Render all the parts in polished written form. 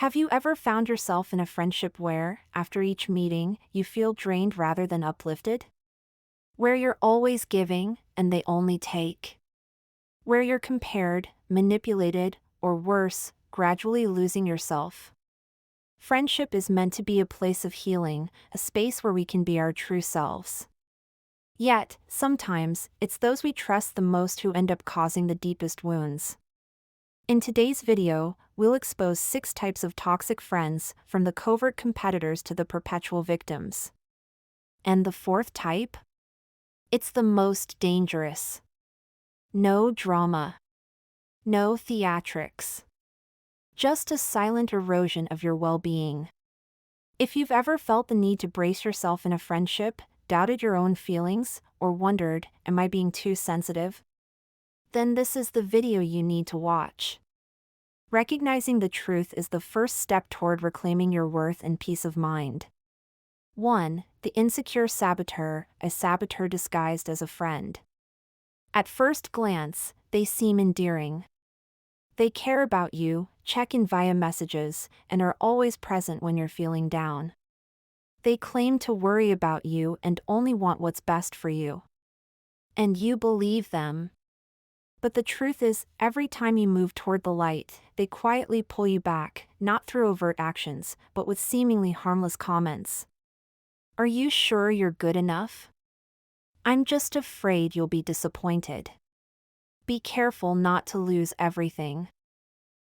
Have you ever found yourself in a friendship where, after each meeting, you feel drained rather than uplifted? Where you're always giving, and they only take? Where you're compared, manipulated, or worse, gradually losing yourself? Friendship is meant to be a place of healing, a space where we can be our true selves. Yet, sometimes, it's those we trust the most who end up causing the deepest wounds. In today's video, we'll expose 6 types of toxic friends, from the covert competitors to the perpetual victims. And the 4th type? It's the most dangerous. No drama. No theatrics. Just a silent erosion of your well-being. If you've ever felt the need to brace yourself in a friendship, doubted your own feelings, or wondered, am I being too sensitive? Then this is the video you need to watch. Recognizing the truth is the first step toward reclaiming your worth and peace of mind. 1. The Insecure Saboteur, a saboteur disguised as a friend. At first glance, they seem endearing. They care about you, check in via messages, and are always present when you're feeling down. They claim to worry about you and only want what's best for you. And you believe them. But the truth is, every time you move toward the light, they quietly pull you back, not through overt actions, but with seemingly harmless comments. Are you sure you're good enough? I'm just afraid you'll be disappointed. Be careful not to lose everything.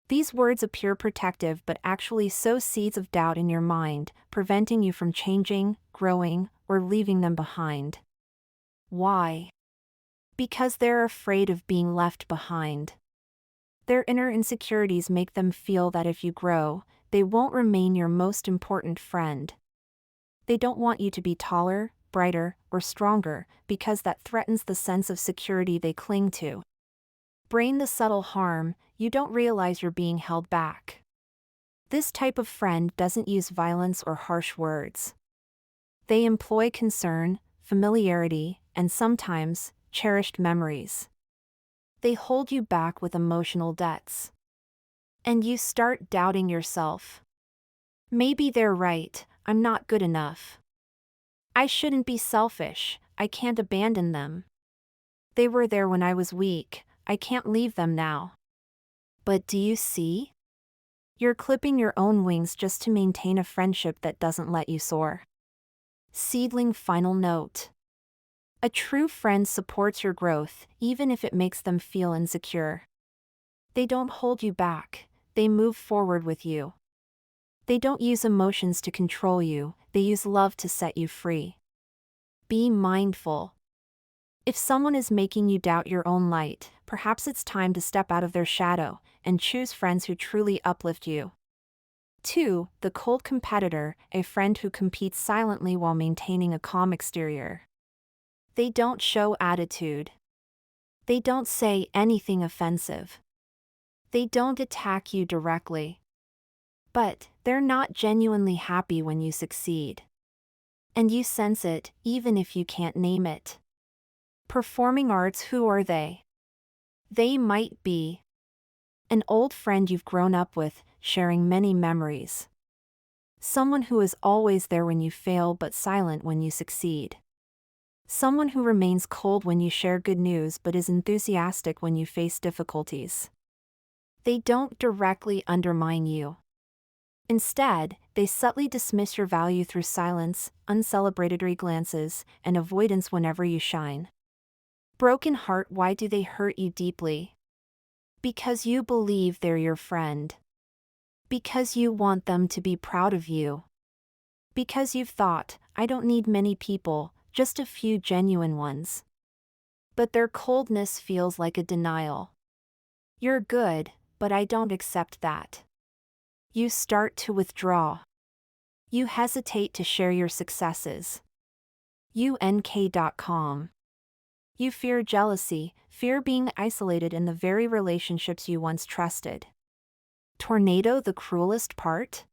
These words appear protective but actually sow seeds of doubt in your mind, preventing you from changing, growing, or leaving them behind. Why? Because they're afraid of being left behind. Their inner insecurities make them feel that if you grow, they won't remain your most important friend. They don't want you to be taller, brighter, or stronger, because that threatens the sense of security they cling to. Brain the subtle harm, you don't realize you're being held back. This type of friend doesn't use violence or harsh words. They employ concern, familiarity, and sometimes, cherished memories. They hold you back with emotional debts. And you start doubting yourself. Maybe they're right, I'm not good enough. I shouldn't be selfish, I can't abandon them. They were there when I was weak, I can't leave them now. But do you see? You're clipping your own wings just to maintain a friendship that doesn't let you soar. Seedling final note. A true friend supports your growth, even if it makes them feel insecure. They don't hold you back, they move forward with you. They don't use emotions to control you, they use love to set you free. Be mindful. If someone is making you doubt your own light, perhaps it's time to step out of their shadow and choose friends who truly uplift you. 2. The cold competitor, a friend who competes silently while maintaining a calm exterior. They don't show attitude. They don't say anything offensive. They don't attack you directly. But they're not genuinely happy when you succeed. And you sense it, even if you can't name it. Performing arts, who are they? They might be an old friend you've grown up with, sharing many memories. Someone who is always there when you fail but silent when you succeed. Someone who remains cold when you share good news but is enthusiastic when you face difficulties. They don't directly undermine you. Instead, they subtly dismiss your value through silence, uncelebratory glances, and avoidance whenever you shine. Broken heart, why do they hurt you deeply? Because you believe they're your friend. Because you want them to be proud of you. Because you've thought, I don't need many people, just a few genuine ones. But their coldness feels like a denial. You're good, but I don't accept that. You start to withdraw. You hesitate to share your successes. UNK.com. You fear jealousy, fear being isolated in the very relationships you once trusted. Tornado, the cruelest part?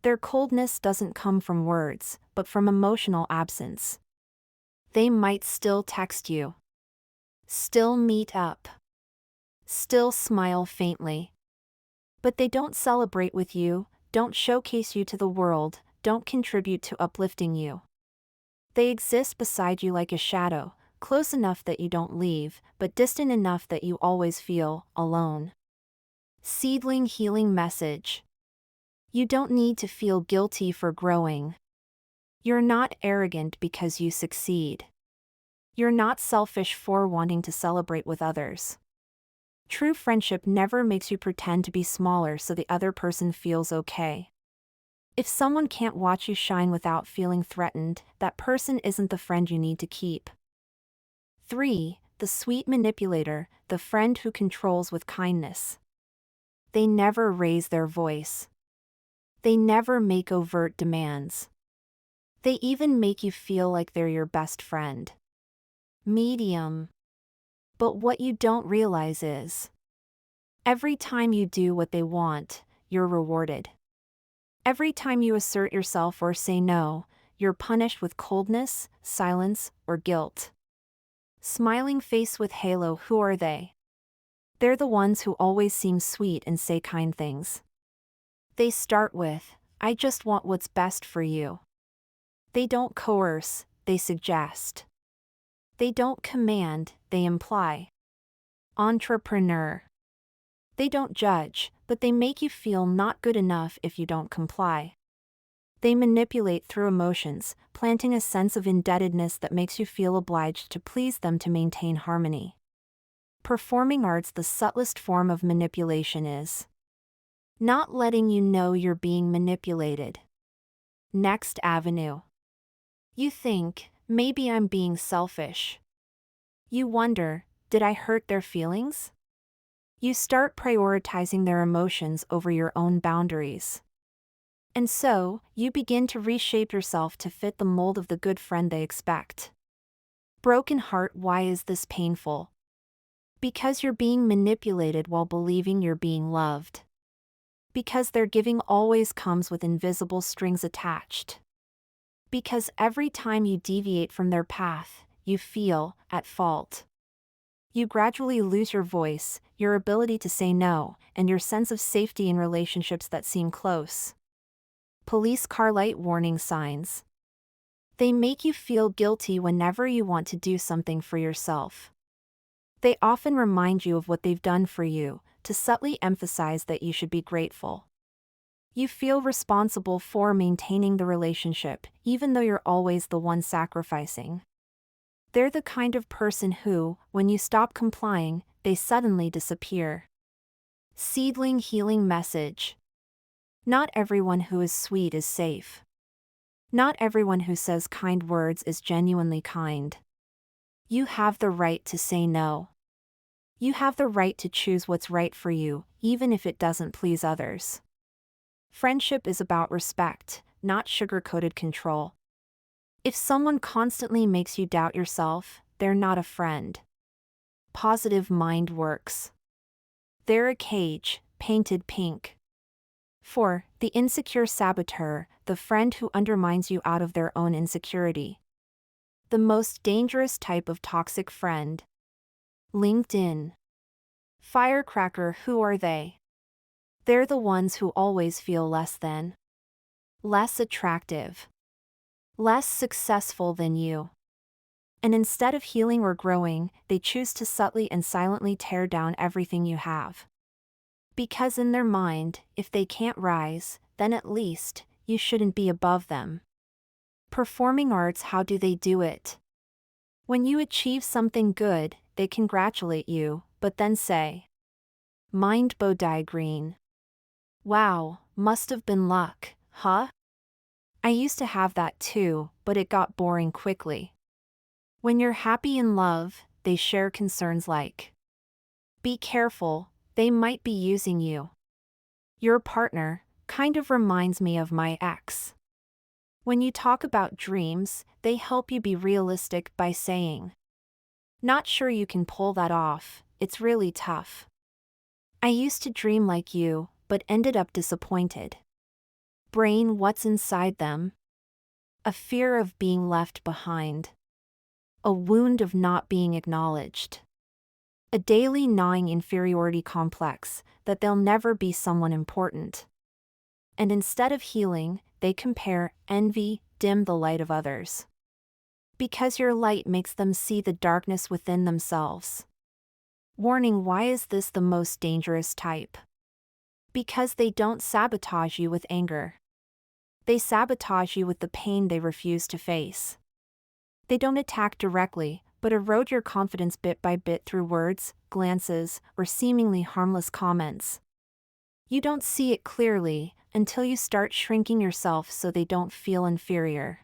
Their coldness doesn't come from words, but from emotional absence. They might still text you. Still meet up. Still smile faintly. But they don't celebrate with you, don't showcase you to the world, don't contribute to uplifting you. They exist beside you like a shadow, close enough that you don't leave, but distant enough that you always feel alone. Seedling healing message. You don't need to feel guilty for growing. You're not arrogant because you succeed. You're not selfish for wanting to celebrate with others. True friendship never makes you pretend to be smaller so the other person feels okay. If someone can't watch you shine without feeling threatened, that person isn't the friend you need to keep. 3. The sweet manipulator, the friend who controls with kindness. They never raise their voice. They never make overt demands. They even make you feel like they're your best friend. Medium. But what you don't realize is, every time you do what they want, you're rewarded. Every time you assert yourself or say no, you're punished with coldness, silence, or guilt. Smiling face with halo, who are they? They're the ones who always seem sweet and say kind things. They start with, "I just want what's best for you." They don't coerce, they suggest. They don't command, they imply. Entrepreneur. They don't judge, but they make you feel not good enough if you don't comply. They manipulate through emotions, planting a sense of indebtedness that makes you feel obliged to please them to maintain harmony. Performing arts, the subtlest form of manipulation is not letting you know you're being manipulated. Next avenue. You think, maybe I'm being selfish. You wonder, did I hurt their feelings? You start prioritizing their emotions over your own boundaries. And so, you begin to reshape yourself to fit the mold of the good friend they expect. Broken heart, why is this painful? Because you're being manipulated while believing you're being loved. Because their giving always comes with invisible strings attached. Because every time you deviate from their path, you feel at fault. You gradually lose your voice, your ability to say no, and your sense of safety in relationships that seem close. Police car light warning signs. They make you feel guilty whenever you want to do something for yourself. They often remind you of what they've done for you, to subtly emphasize that you should be grateful. You feel responsible for maintaining the relationship, even though you're always the one sacrificing. They're the kind of person who, when you stop complying, they suddenly disappear. Seedling healing message. Not everyone who is sweet is safe. Not everyone who says kind words is genuinely kind. You have the right to say no. You have the right to choose what's right for you, even if it doesn't please others. Friendship is about respect, not sugar-coated control. If someone constantly makes you doubt yourself, they're not a friend. Positive mind works. They're a cage, painted pink. 4. The insecure saboteur, the friend who undermines you out of their own insecurity. The most dangerous type of toxic friend. LinkedIn. Firecracker, who are they? They're the ones who always feel less than. Less attractive. Less successful than you. And instead of healing or growing, they choose to subtly and silently tear down everything you have. Because in their mind, if they can't rise, then at least, you shouldn't be above them. Performing arts, how do they do it? When you achieve something good, they congratulate you, but then say, "Mind Bodai Green. Wow, must have been luck, huh? I used to have that too, but it got boring quickly." When you're happy in love, they share concerns like, "Be careful, they might be using you. Your partner kind of reminds me of my ex." When you talk about dreams, they help you be realistic by saying, "Not sure you can pull that off, it's really tough. I used to dream like you, but ended up disappointed." Brain, what's inside them? A fear of being left behind. A wound of not being acknowledged. A daily gnawing inferiority complex that they'll never be someone important. And instead of healing, they compare, envy, dim the light of others. Because your light makes them see the darkness within themselves. Warning: why is this the most dangerous type? Because they don't sabotage you with anger. They sabotage you with the pain they refuse to face. They don't attack directly, but erode your confidence bit by bit through words, glances, or seemingly harmless comments. You don't see it clearly until you start shrinking yourself so they don't feel inferior.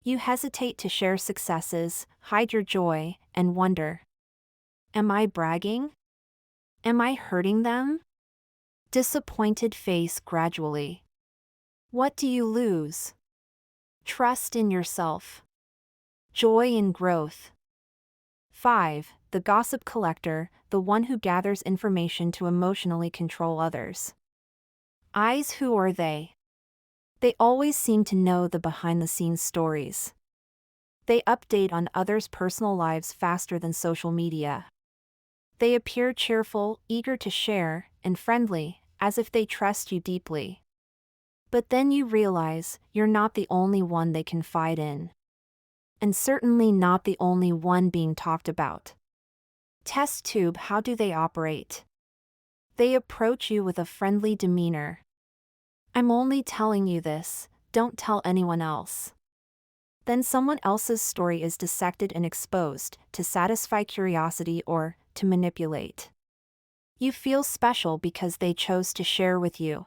You hesitate to share successes, hide your joy, and wonder: am I bragging? Am I hurting them? Disappointed face gradually. What do you lose? Trust in yourself. Joy in growth. 5. The gossip collector, the one who gathers information to emotionally control others. Eyes: who are they? They always seem to know the behind-the-scenes stories. They update on others' personal lives faster than social media. They appear cheerful, eager to share, and friendly, as if they trust you deeply. But then you realize you're not the only one they confide in. And certainly not the only one being talked about. Test tube: how do they operate? They approach you with a friendly demeanor. I'm only telling you this, don't tell anyone else. Then someone else's story is dissected and exposed to satisfy curiosity or to manipulate. You feel special because they chose to share with you.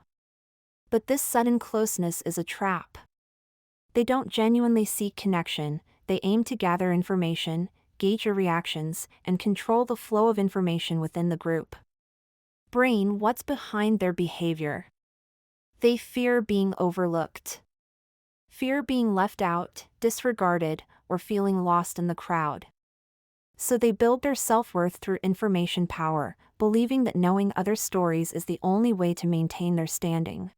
But this sudden closeness is a trap. They don't genuinely seek connection, they aim to gather information, gauge your reactions, and control the flow of information within the group. Brain: what's behind their behavior? They fear being overlooked. Fear being left out, disregarded, or feeling lost in the crowd. So they build their self-worth through information power, believing that knowing other stories is the only way to maintain their standing.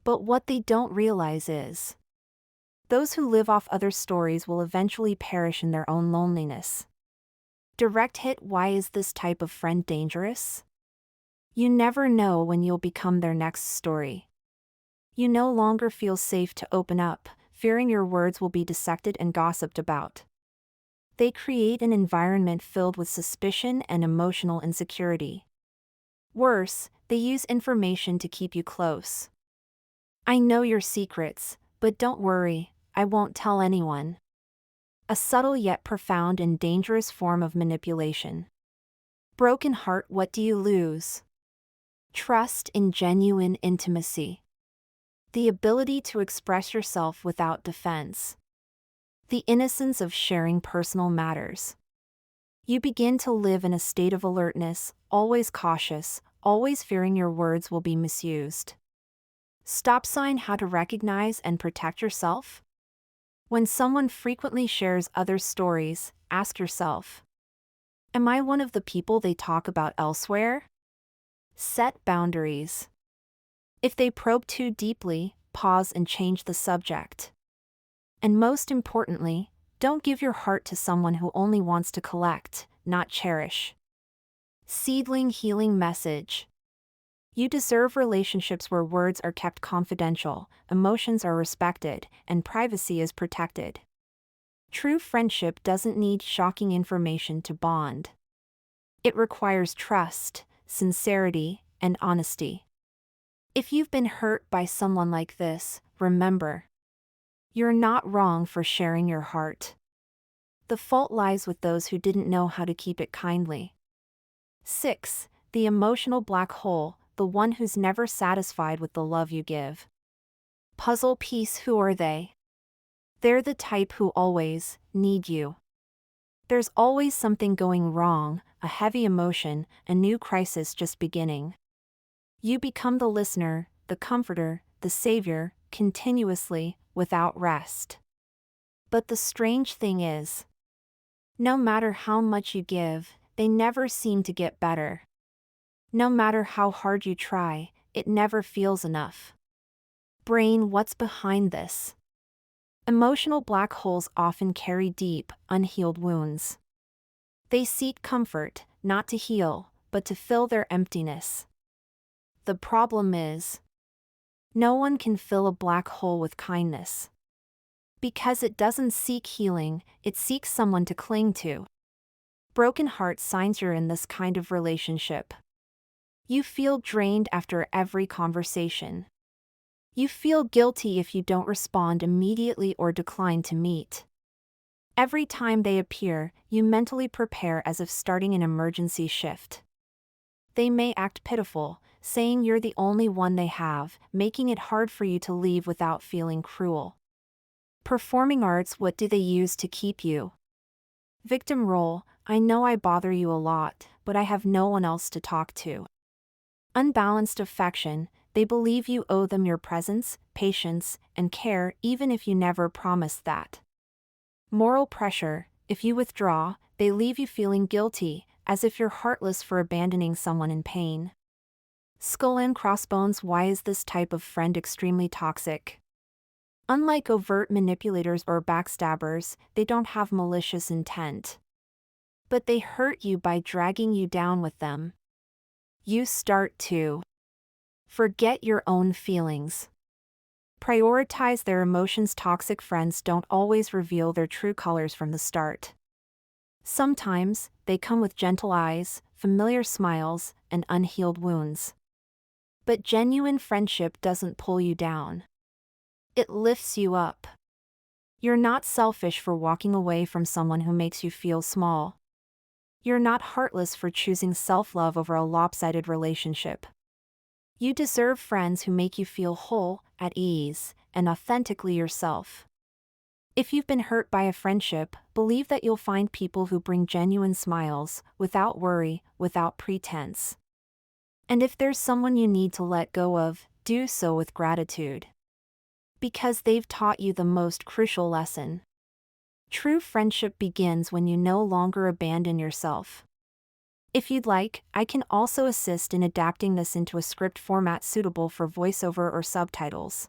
But what they don't realize is, those who live off other stories will eventually perish in their own loneliness. Direct hit: why is this type of friend dangerous? You never know when you'll become their next story. You no longer feel safe to open up, fearing your words will be dissected and gossiped about. They create an environment filled with suspicion and emotional insecurity. Worse, they use information to keep you close. I know your secrets, but don't worry, I won't tell anyone. A subtle yet profound and dangerous form of manipulation. Broken heart: what do you lose? Trust in genuine intimacy. The ability to express yourself without defense. The innocence of sharing personal matters. You begin to live in a state of alertness, always cautious, always fearing your words will be misused. Stop sign: how to recognize and protect yourself? When someone frequently shares others' stories, ask yourself: am I one of the people they talk about elsewhere? Set boundaries. If they probe too deeply, pause and change the subject. And most importantly, don't give your heart to someone who only wants to collect, not cherish. Seedling healing message. You deserve relationships where words are kept confidential, emotions are respected, and privacy is protected. True friendship doesn't need shocking information to bond. It requires trust, sincerity, and honesty. If you've been hurt by someone like this, remember, you're not wrong for sharing your heart. The fault lies with those who didn't know how to keep it kindly. 6. The emotional black hole, the one who's never satisfied with the love you give. Puzzle piece: who are they? They're the type who always need you. There's always something going wrong, a heavy emotion, a new crisis just beginning. You become the listener, the comforter, the savior, continuously, without rest. But the strange thing is, no matter how much you give, they never seem to get better. No matter how hard you try, it never feels enough. Brain: what's behind this? Emotional black holes often carry deep, unhealed wounds. They seek comfort, not to heal, but to fill their emptiness. The problem is, no one can fill a black hole with kindness. Because it doesn't seek healing, it seeks someone to cling to. Broken heart signs you're in this kind of relationship. You feel drained after every conversation. You feel guilty if you don't respond immediately or decline to meet. Every time they appear, you mentally prepare as if starting an emergency shift. They may act pitiful, saying you're the only one they have, making it hard for you to leave without feeling cruel. Performing arts, what do they use to keep you? Victim role, I know I bother you a lot, but I have no one else to talk to. Unbalanced affection, they believe you owe them your presence, patience, and care even if you never promised that. Moral pressure, if you withdraw, they leave you feeling guilty, as if you're heartless for abandoning someone in pain. Skull and crossbones, why is this type of friend extremely toxic? Unlike overt manipulators or backstabbers, they don't have malicious intent. But they hurt you by dragging you down with them. You start to forget your own feelings. Prioritize their emotions. Toxic friends don't always reveal their true colors from the start. Sometimes, they come with gentle eyes, familiar smiles, and unhealed wounds. But genuine friendship doesn't pull you down. It lifts you up. You're not selfish for walking away from someone who makes you feel small. You're not heartless for choosing self-love over a lopsided relationship. You deserve friends who make you feel whole, at ease, and authentically yourself. If you've been hurt by a friendship, believe that you'll find people who bring genuine smiles, without worry, without pretense. And if there's someone you need to let go of, do so with gratitude. Because they've taught you the most crucial lesson. True friendship begins when you no longer abandon yourself. If you'd like, I can also assist in adapting this into a script format suitable for voiceover or subtitles.